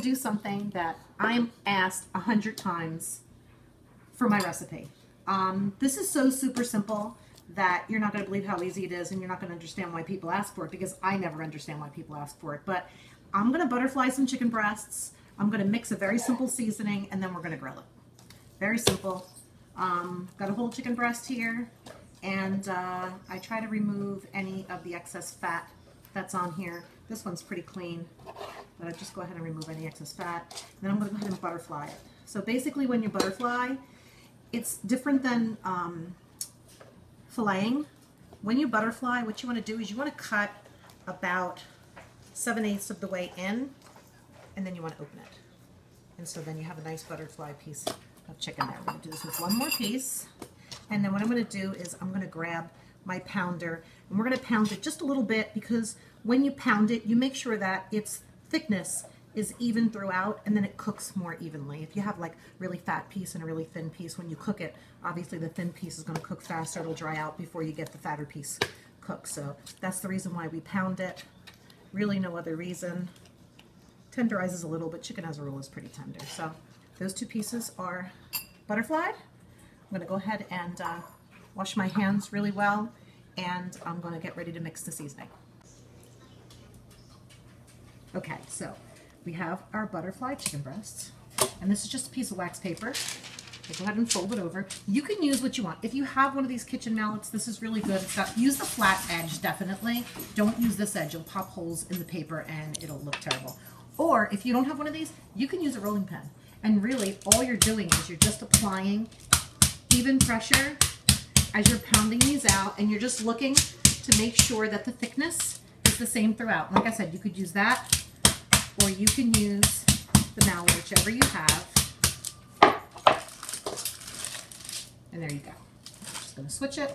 do something that I'm asked 100 times for my recipe. This is so super simple that you're not going to believe how easy it is, and you're not going to understand why people ask for it, because I never understand why people ask for it. But I'm going to butterfly some chicken breasts. I'm going to mix a very simple seasoning, and then we're going to grill it. Very simple. Got a whole chicken breast here, and I try to remove any of the excess fat that's on here. This one's pretty clean, but I just go ahead and remove any excess fat. Then I'm going to go ahead and butterfly it. So basically when you butterfly, it's different than filleting. When you butterfly, what you want to do is you want to cut about 7/8 of the way in, and then you want to open it. And so then you have a nice butterfly piece of chicken there. We're going to do this with one more piece. And then what I'm going to do is I'm going to grab my pounder, and we're going to pound it just a little bit, because when you pound it, you make sure that its thickness is even throughout, and then it cooks more evenly. If you have like really fat piece and a really thin piece, when you cook it, obviously the thin piece is going to cook faster. It'll dry out before you get the fatter piece cooked. So that's the reason why we pound it. Really no other reason. Tenderizes a little, but chicken as a rule is pretty tender. So those two pieces are butterflied. I'm going to go ahead and wash my hands really well, and I'm going to get ready to mix the seasoning. Okay, so we have our butterfly chicken breasts, and this is just a piece of wax paper. So go ahead and fold it over. You can use what you want. If you have one of these kitchen mallets, this is really good. Use the flat edge, definitely. Don't use this edge. You'll pop holes in the paper and it'll look terrible. Or if you don't have one of these, you can use a rolling pin. And really, all you're doing is you're just applying even pressure as you're pounding these out, and you're just looking to make sure that the thickness is the same throughout. Like I said, you could use that, or you can use the mallet, whichever you have. And there you go. I'm just going to switch it.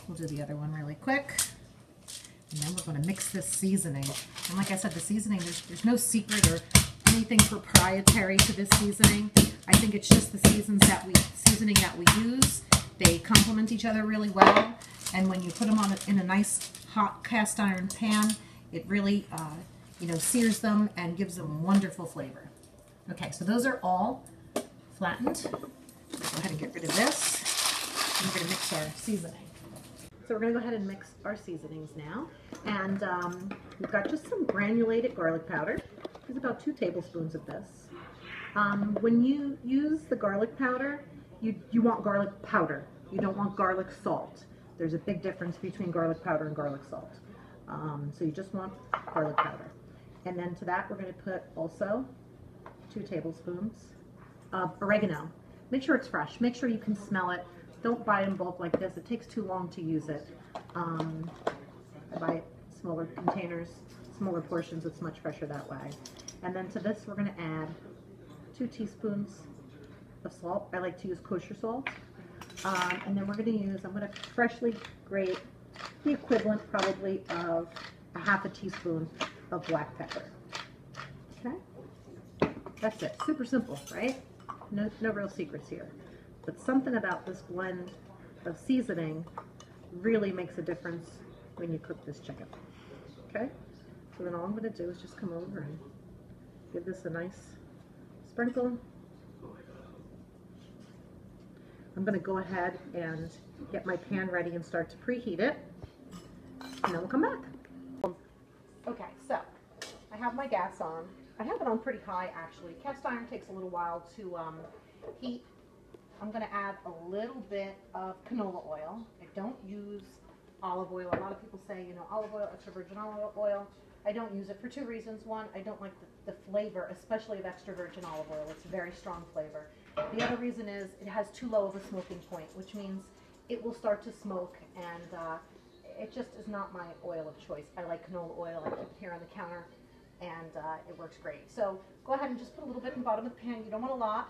We'll do the other one really quick. And then we're going to mix this seasoning. And like I said, the seasoning, there's no secret or anything proprietary to this seasoning. I think it's just the seasoning that we use. They complement each other really well. And when you put them in a nice hot cast iron pan, it really sears them and gives them wonderful flavor. Okay, so those are all flattened. Go ahead and get rid of this. And we're going to mix our seasoning. So we're going to go ahead and mix our seasonings now. And we've got just some granulated garlic powder. There's about 2 tablespoons of this. When you use the garlic powder, you want garlic powder. You don't want garlic salt. There's a big difference between garlic powder and garlic salt. So you just want garlic powder. And then to that, we're going to put also 2 tablespoons of oregano. Make sure it's fresh. Make sure you can smell it. Don't buy it in bulk like this. It takes too long to use it. I buy smaller containers, smaller portions. It's much fresher that way. And then to this, we're going to add 2 teaspoons of salt. I like to use kosher salt. And then we're going to use, I'm going to freshly grate the equivalent probably of a ½ teaspoon of black pepper. Okay? That's it. Super simple, right? No real secrets here. But something about this blend of seasoning really makes a difference when you cook this chicken. Okay? So then all I'm going to do is just come over and give this a nice sprinkle. I'm going to go ahead and get my pan ready and start to preheat it, and then we'll come back. Okay, so I have my gas on. I have it on pretty high, actually. Cast iron takes a little while to heat. I'm going to add a little bit of canola oil. I don't use olive oil. A lot of people say, olive oil, extra virgin olive oil. I don't use it for 2 reasons. One, I don't like the flavor, especially of extra virgin olive oil. It's a very strong flavor. The other reason is it has too low of a smoking point, which means it will start to smoke, and it just is not my oil of choice. I like canola oil. I keep it here on the counter, and it works great. So go ahead and just put a little bit in the bottom of the pan. You don't want a lot.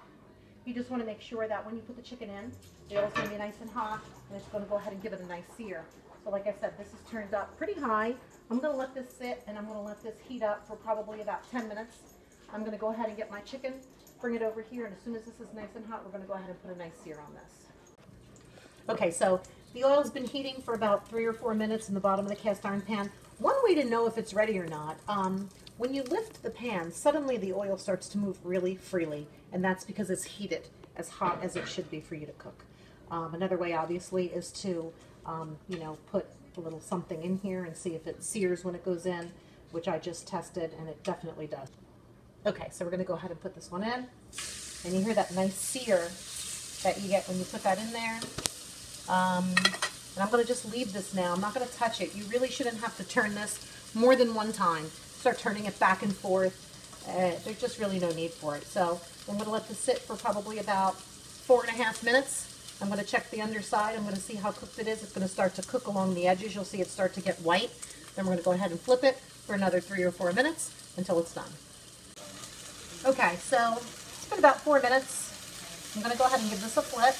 You just want to make sure that when you put the chicken in, the oil's going to be nice and hot, and it's going to go ahead and give it a nice sear. So like I said, this is turned up pretty high. I'm going to let this sit, and I'm going to let this heat up for probably about 10 minutes. I'm going to go ahead and get my chicken, bring it over here, and as soon as this is nice and hot, we're going to go ahead and put a nice sear on this. Okay, so the oil's been heating for about 3 or 4 minutes in the bottom of the cast iron pan. One way to know if it's ready or not, when you lift the pan, suddenly the oil starts to move really freely, and that's because it's heated as hot as it should be for you to cook. Another way, obviously, is to, you know, put a little something in here and see if it sears when it goes in, which I just tested, and it definitely does. Okay, so we're going to go ahead and put this one in, and you hear that nice sear that you get when you put that in there. And I'm going to just leave this now. I'm not going to touch it. You really shouldn't have to turn this more than one time. Start turning it back and forth. There's just really no need for it. So I'm going to let this sit for probably about 4.5 minutes. I'm going to check the underside. I'm going to see how cooked it is. It's going to start to cook along the edges. You'll see it start to get white. Then we're going to go ahead and flip it for another 3 or 4 minutes until it's done. Okay, so it's been about 4 minutes. I'm going to go ahead and give this a flip.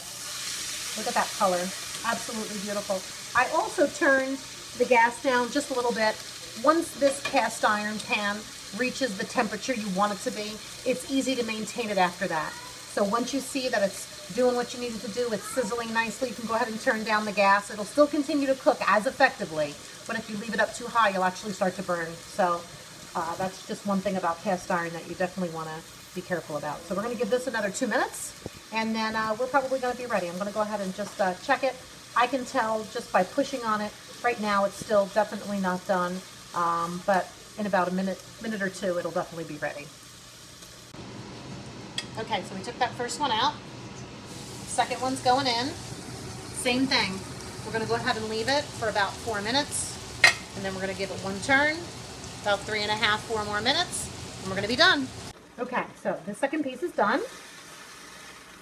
Look at that color. Absolutely beautiful. I also turned the gas down just a little bit. Once this cast iron pan reaches the temperature you want it to be, it's easy to maintain it after that. So once you see that it's doing what you need it to do, it's sizzling nicely, you can go ahead and turn down the gas. It'll still continue to cook as effectively, but if you leave it up too high, you'll actually start to burn. So that's just one thing about cast iron that you definitely want to be careful about. So we're going to give this another 2 minutes, and then we're probably going to be ready. I'm going to go ahead and just check it. I can tell just by pushing on it. Right now it's still definitely not done, but in about a minute or two, it'll definitely be ready. Okay, so we took that first one out. Second one's going in. Same thing. We're going to go ahead and leave it for about 4 minutes, and then we're going to give it one turn, about 3.5, 4 more minutes, and we're going to be done. Okay, so the second piece is done.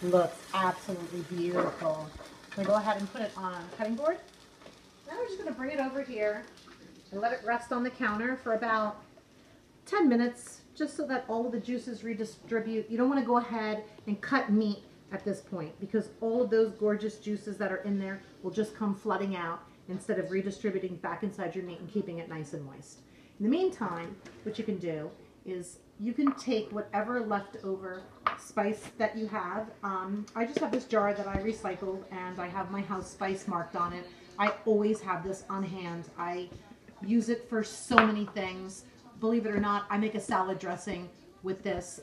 Looks absolutely beautiful. I'm going to go ahead and put it on a cutting board. Now we're just going to bring it over here and let it rest on the counter for about 10 minutes, just so that all of the juices redistribute. You don't want to go ahead and cut meat at this point, because all of those gorgeous juices that are in there will just come flooding out instead of redistributing back inside your meat and keeping it nice and moist. In the meantime, what you can do is you can take whatever leftover spice that you have. I just have this jar that I recycled, and I have my house spice marked on it. I always have this on hand. I use it for so many things. Believe it or not, I make a salad dressing with this.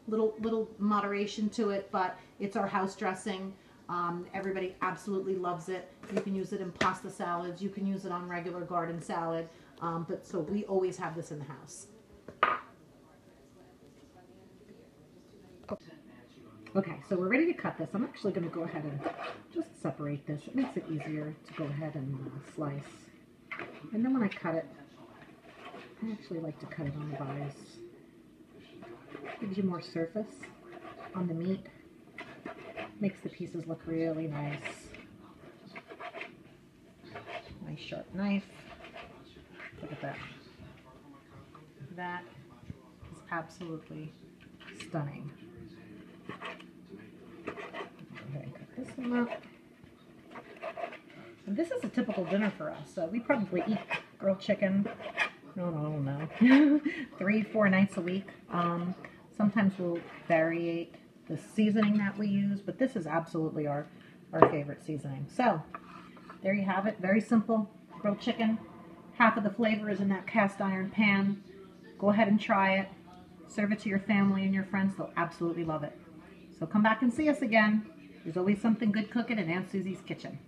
Little moderation to it, but it's our house dressing. Everybody absolutely loves it. You can use it in pasta salads. You can use it on regular garden salad. But so we always have this in the house. Okay, so we're ready to cut this. I'm actually going to go ahead and just separate this. It makes it easier to go ahead and slice. And then when I cut it, I actually like to cut it on the bias. Gives you more surface on the meat. Makes the pieces look really nice. Nice sharp knife. Look at that. That is absolutely stunning. Go ahead and cut this one up. And this is a typical dinner for us. We probably eat grilled chicken. No. 3-4 nights a week. Sometimes we'll variate the seasoning that we use, but this is absolutely our favorite seasoning. So there you have it. Very simple grilled chicken. Half of the flavor is in that cast iron pan. Go ahead and try it. Serve it to your family and your friends. They'll absolutely love it. So come back and see us again. There's always something good cooking in Aunt Susie's kitchen.